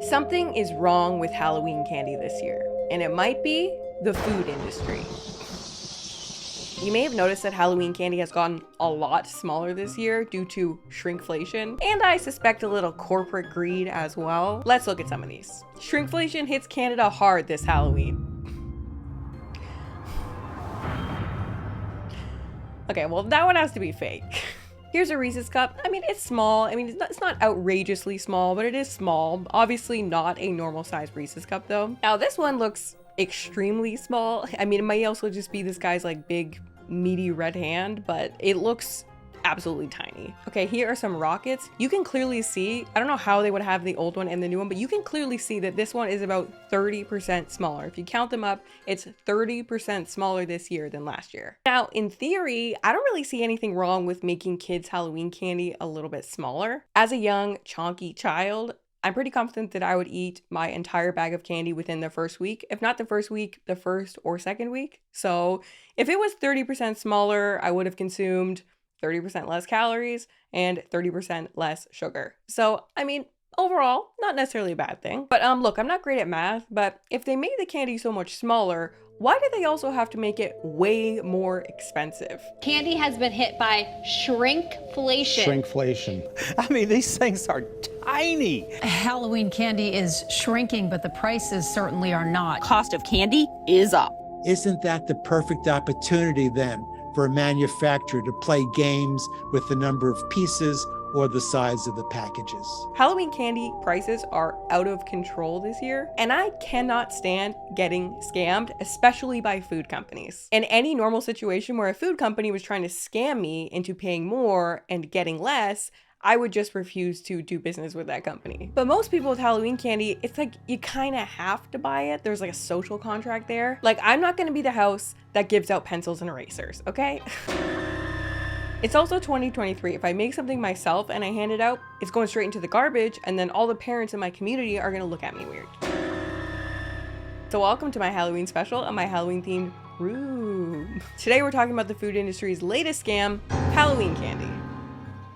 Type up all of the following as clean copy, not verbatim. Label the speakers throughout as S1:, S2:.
S1: Something is wrong with Halloween candy this year, and it might be the food industry. You may have noticed that Halloween candy has gotten a lot smaller this year due to shrinkflation, and I suspect a little corporate greed as well. Let's look at some of these. Shrinkflation hits Canada hard this Halloween. Okay, well, that one has to be fake. Here's a Reese's cup. I mean, it's small. I mean, it's not outrageously small, but it is small. Obviously not a normal size Reese's cup though. Now this one looks extremely small. I mean, it might also just be this guy's like big, meaty red hand, but it looks absolutely tiny. Okay, here are some rockets. You can clearly see, I don't know how they would have the old one and the new one, but you can clearly see that this one is about 30% smaller. If you count them up, it's 30% smaller this year than last year. Now, in theory, I don't really see anything wrong with making kids' Halloween candy a little bit smaller. As a young, chunky child, I'm pretty confident that I would eat my entire bag of candy within the first week. If not the first week, the first or second week. So if it was 30% smaller, I would have consumed 30% less calories and 30% less sugar. So, I mean, overall, not necessarily a bad thing. But look, I'm not great at math, but if they made the candy so much smaller, why do they also have to make it way more expensive?
S2: Candy has been hit by shrinkflation.
S3: Shrinkflation. I mean, these things are tiny.
S4: Halloween candy is shrinking, but the prices certainly are not.
S5: Cost of candy is up.
S6: Isn't that the perfect opportunity then for a manufacturer to play games with the number of pieces or the size of the packages?
S1: Halloween candy prices are out of control this year, and I cannot stand getting scammed, especially by food companies. In any normal situation where a food company was trying to scam me into paying more and getting less, I would just refuse to do business with that company. But most people with Halloween candy, it's like you kind of have to buy it. There's like a social contract there. Like, I'm not gonna be the house that gives out pencils and erasers, okay? It's also 2023. If I make something myself and I hand it out, it's going straight into the garbage, and then all the parents in my community are gonna look at me weird. So welcome to my Halloween special and my Halloween themed room. Today we're talking about the food industry's latest scam, Halloween candy.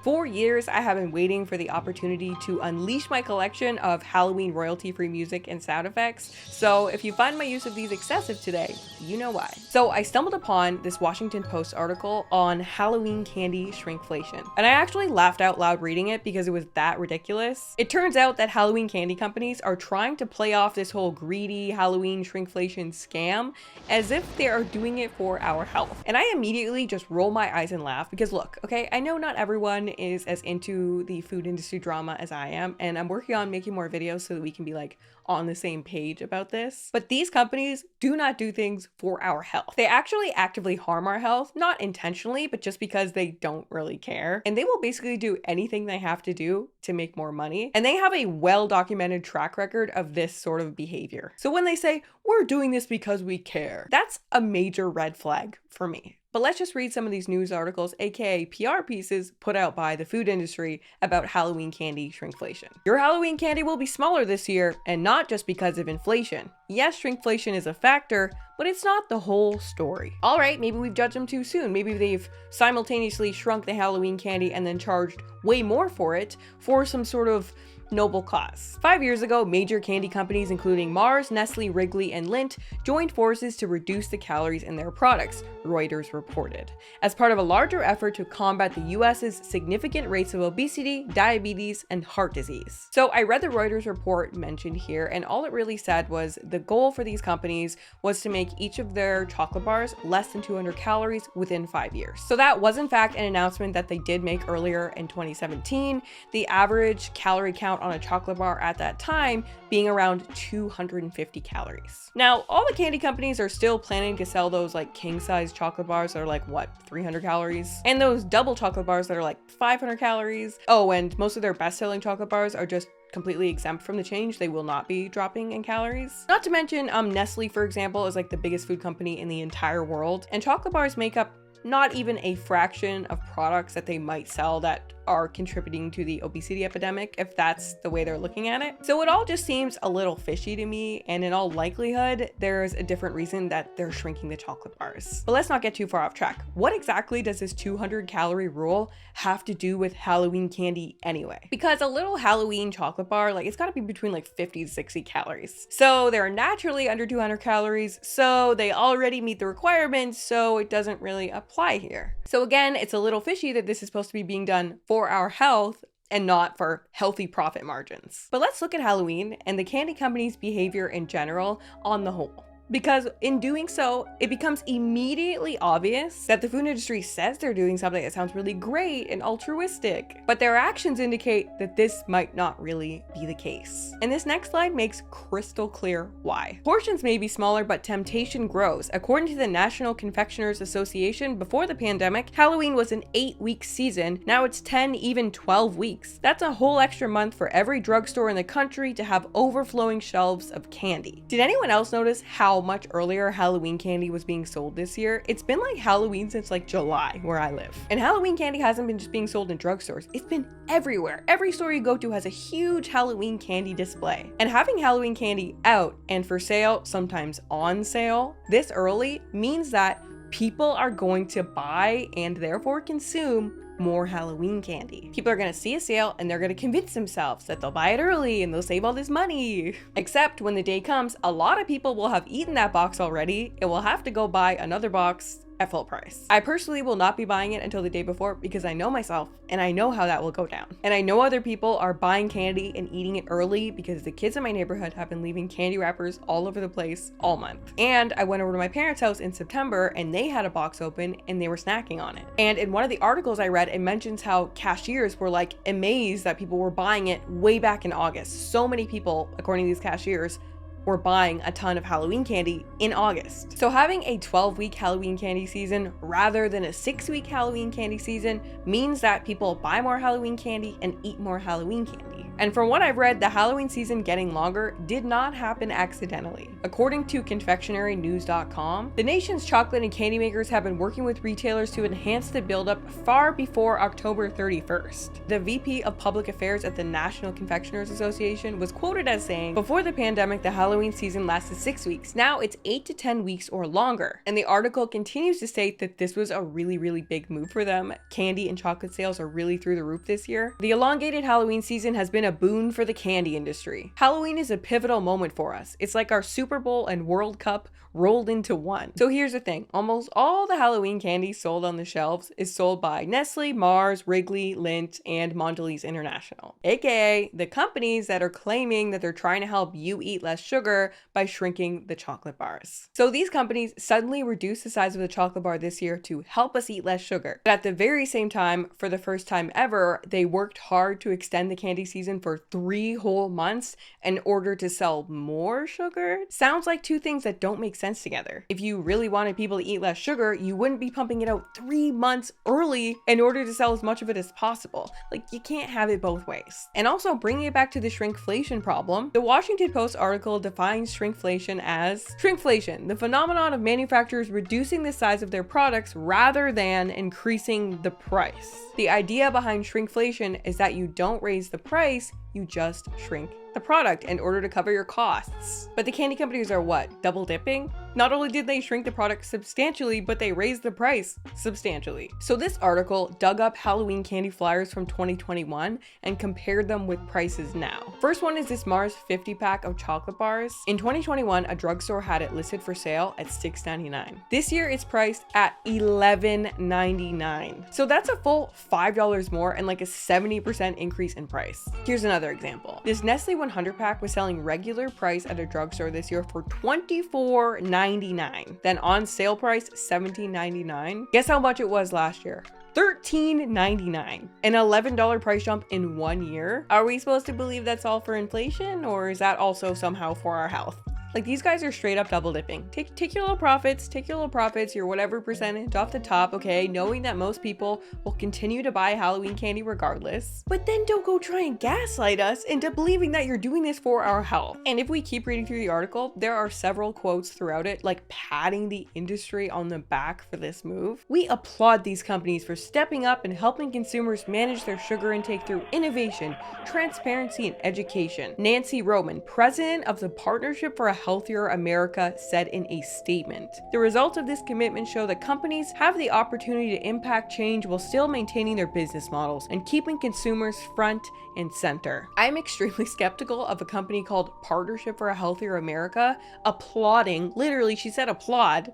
S1: For years, I have been waiting for the opportunity to unleash my collection of Halloween royalty-free music and sound effects. So if you find my use of these excessive today, you know why. So I stumbled upon this Washington Post article on Halloween candy shrinkflation. And I actually laughed out loud reading it because it was that ridiculous. It turns out that Halloween candy companies are trying to play off this whole greedy Halloween shrinkflation scam as if they are doing it for our health. And I immediately just roll my eyes and laugh because look, okay, I know not everyone is as into the food industry drama as I am, and I'm working on making more videos so that we can be like on the same page about this. But these companies do not do things for our health. They actually actively harm our health, not intentionally, but just because they don't really care. And they will basically do anything they have to do to make more money. And they have a well-documented track record of this sort of behavior. So when they say, we're doing this because we care, that's a major red flag for me. But let's just read some of these news articles, aka PR pieces, put out by the food industry about Halloween candy shrinkflation. Your Halloween candy will be smaller this year, and not just because of inflation. Yes, shrinkflation is a factor, but it's not the whole story. All right, maybe we've judged them too soon. Maybe they've simultaneously shrunk the Halloween candy and then charged way more for it for some sort of noble cause. 5 years ago, major candy companies including Mars, Nestle, Wrigley, and Lindt joined forces to reduce the calories in their products, Reuters reported, as part of a larger effort to combat the US's significant rates of obesity, diabetes, and heart disease. So I read the Reuters report mentioned here, and all it really said was the goal for these companies was to make each of their chocolate bars less than 200 calories within 5 years. So that was in fact an announcement that they did make earlier in 2017. The average calorie count on a chocolate bar at that time being around 250 calories. Now, all the candy companies are still planning to sell those like king-size chocolate bars that are like, what, 300 calories? And those double chocolate bars that are like 500 calories. Oh, and most of their best-selling chocolate bars are just completely exempt from the change. They will not be dropping in calories. Not to mention, Nestle, for example, is like the biggest food company in the entire world, and chocolate bars make up not even a fraction of products that they might sell that are contributing to the obesity epidemic, if that's the way they're looking at it. So it all just seems a little fishy to me, and in all likelihood, there's a different reason that they're shrinking the chocolate bars. But let's not get too far off track. What exactly does this 200-calorie rule have to do with Halloween candy anyway? Because a little Halloween chocolate bar, like, it's gotta be between like 50 to 60 calories. So they're naturally under 200 calories, so they already meet the requirements, so it doesn't really apply here. So again, it's a little fishy that this is supposed to be being done for our health and not for healthy profit margins. But let's look at Halloween and the candy company's behavior in general on the whole. Because in doing so, it becomes immediately obvious that the food industry says they're doing something that sounds really great and altruistic, but their actions indicate that this might not really be the case. And this next slide makes crystal clear why. Portions may be smaller, but temptation grows. According to the National Confectioners Association, before the pandemic, Halloween was an 8-week season. Now it's 10, even 12 weeks. That's a whole extra month for every drugstore in the country to have overflowing shelves of candy. Did anyone else notice how much earlier Halloween candy was being sold this year? It's been like Halloween since like July where I live. And Halloween candy hasn't been just being sold in drugstores. It's been everywhere. Every store you go to has a huge Halloween candy display. And having Halloween candy out and for sale, sometimes on sale, this early means that people are going to buy and therefore consume more Halloween candy. People are gonna see a sale and they're gonna convince themselves that they'll buy it early and they'll save all this money. Except when the day comes, a lot of people will have eaten that box already and will have to go buy another box at full price. I personally will not be buying it until the day before because I know myself and I know how that will go down. And I know other people are buying candy and eating it early because the kids in my neighborhood have been leaving candy wrappers all over the place all month. And I went over to my parents' house in September and they had a box open and they were snacking on it. And in one of the articles I read, it mentions how cashiers were like amazed that people were buying it way back in August. So many people, according to these cashiers, were buying a ton of Halloween candy in August. So having a 12-week Halloween candy season rather than a 6-week Halloween candy season means that people buy more Halloween candy and eat more Halloween candy. And from what I've read, the Halloween season getting longer did not happen accidentally. According to confectionerynews.com, the nation's chocolate and candy makers have been working with retailers to enhance the buildup far before October 31st. The VP of Public Affairs at the National Confectioners Association was quoted as saying, "Before the pandemic, the Halloween season lasted 6 weeks. Now it's 8 to 10 weeks or longer." And the article continues to state that this was a really, really big move for them. Candy and chocolate sales are really through the roof this year. The elongated Halloween season has been a boon for the candy industry. Halloween is a pivotal moment for us. It's like our Super Bowl and World Cup rolled into one. So here's the thing, almost all the Halloween candy sold on the shelves is sold by Nestle, Mars, Wrigley, Lindt, and Mondelez International, aka the companies that are claiming that they're trying to help you eat less sugar by shrinking the chocolate bars. So these companies suddenly reduced the size of the chocolate bar this year to help us eat less sugar. But at the very same time, for the first time ever, they worked hard to extend the candy season for 3 whole months in order to sell more sugar. Sounds like two things that don't make sense together. If you really wanted people to eat less sugar, you wouldn't be pumping it out 3 months early in order to sell as much of it as possible. Like, you can't have it both ways. And also, bringing it back to the shrinkflation problem, the Washington Post article defines shrinkflation as shrinkflation, the phenomenon of manufacturers reducing the size of their products rather than increasing the price. The idea behind shrinkflation is that you don't raise the price, you just shrink the product in order to cover your costs. But the candy companies are what? Double dipping? Not only did they shrink the product substantially, but they raised the price substantially. So this article dug up Halloween candy flyers from 2021 and compared them with prices now. First one is this Mars 50 pack of chocolate bars. In 2021, a drugstore had it listed for sale at $6.99. This year it's priced at $11.99. So that's a full $5 more and like a 70% increase in price. Here's another example. This Nestle 100 pack was selling regular price at a drugstore this year for $24.99. Then on sale price, $17.99. Guess how much it was last year? $13.99. An $11 price jump in 1 year. Are we supposed to believe that's all for inflation, or is that also somehow for our health? Like, these guys are straight up double dipping. Take your little profits, your whatever percentage off the top, okay? Knowing that most people will continue to buy Halloween candy regardless. But then don't go try and gaslight us into believing that you're doing this for our health. And if we keep reading through the article, there are several quotes throughout it, like patting the industry on the back for this move. We applaud these companies for stepping up and helping consumers manage their sugar intake through innovation, transparency, and education. Nancy Roman, president of the Partnership for a Healthier America, said in a statement, "The results of this commitment show that companies have the opportunity to impact change while still maintaining their business models and keeping consumers front and center." I'm extremely skeptical of a company called Partnership for a Healthier America applauding, literally she said applaud,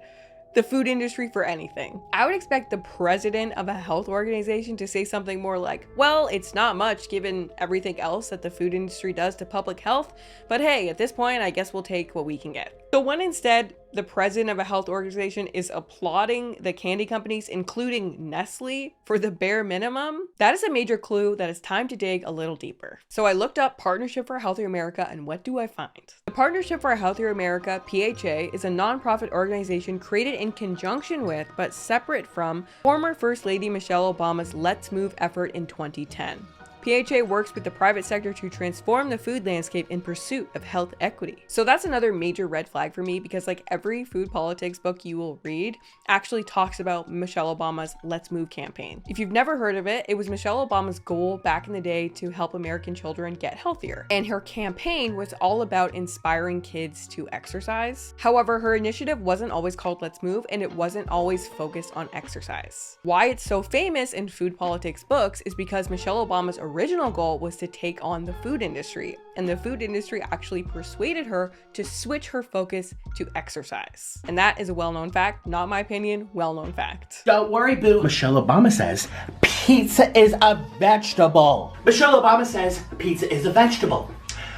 S1: the food industry for anything. I would expect the president of a health organization to say something more like, well, it's not much given everything else that the food industry does to public health, but hey, at this point, I guess we'll take what we can get. So when instead the president of a health organization is applauding the candy companies, including Nestle, for the bare minimum, that is a major clue that it's time to dig a little deeper. So I looked up Partnership for a Healthier America, and what do I find? The Partnership for a Healthier America, PHA, is a nonprofit organization created in conjunction with, but separate from, former First Lady Michelle Obama's Let's Move effort in 2010. PHA works with the private sector to transform the food landscape in pursuit of health equity. So that's another major red flag for me, because like every food politics book you will read actually talks about Michelle Obama's Let's Move campaign. If you've never heard of it, it was Michelle Obama's goal back in the day to help American children get healthier. And her campaign was all about inspiring kids to exercise. However, her initiative wasn't always called Let's Move, and it wasn't always focused on exercise. Why it's so famous in food politics books is because Michelle Obama's original goal was to take on the food industry, and the food industry actually persuaded her to switch her focus to exercise. And that is a well-known fact, not my opinion, well-known fact.
S7: Don't worry, boo. Michelle Obama says pizza is a vegetable. Michelle Obama says pizza is a vegetable.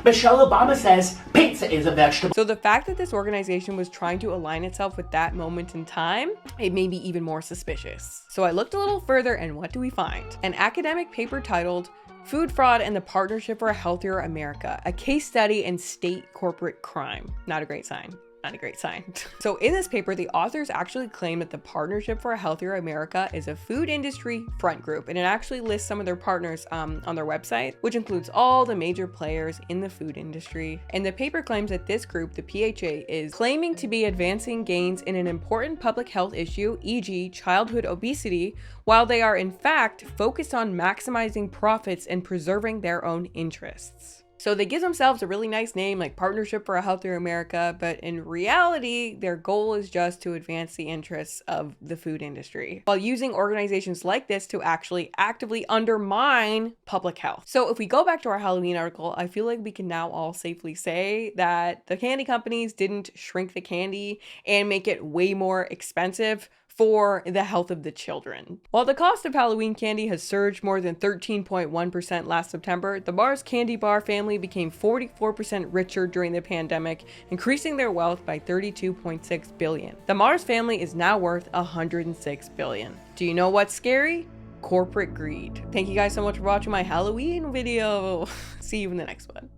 S7: Michelle Obama says pizza is a vegetable.
S1: So the fact that this organization was trying to align itself with that moment in time, it made me even more suspicious. So I looked a little further, and what do we find? An academic paper titled Food Fraud and the Partnership for a Healthier America, a case study in state corporate crime. Not a great sign. Not a great sign. So in this paper, the authors actually claim that the Partnership for a Healthier America is a food industry front group, and it actually lists some of their partners on their website, which includes all the major players in the food industry. And the paper claims that this group, the PHA, is claiming to be advancing gains in an important public health issue, e.g. childhood obesity, while they are in fact focused on maximizing profits and preserving their own interests. So they give themselves a really nice name like Partnership for a Healthier America, but in reality, their goal is just to advance the interests of the food industry, while using organizations like this to actually actively undermine public health. So if we go back to our Halloween article, I feel like we can now all safely say that the candy companies didn't shrink the candy and make it way more expensive for the health of the children. While the cost of Halloween candy has surged more than 13.1% last September, the Mars Candy Bar family became 44% richer during the pandemic, increasing their wealth by $32.6 billion. The Mars family is now worth $106 billion. Do you know what's scary? Corporate greed. Thank you guys so much for watching my Halloween video. See you in the next one.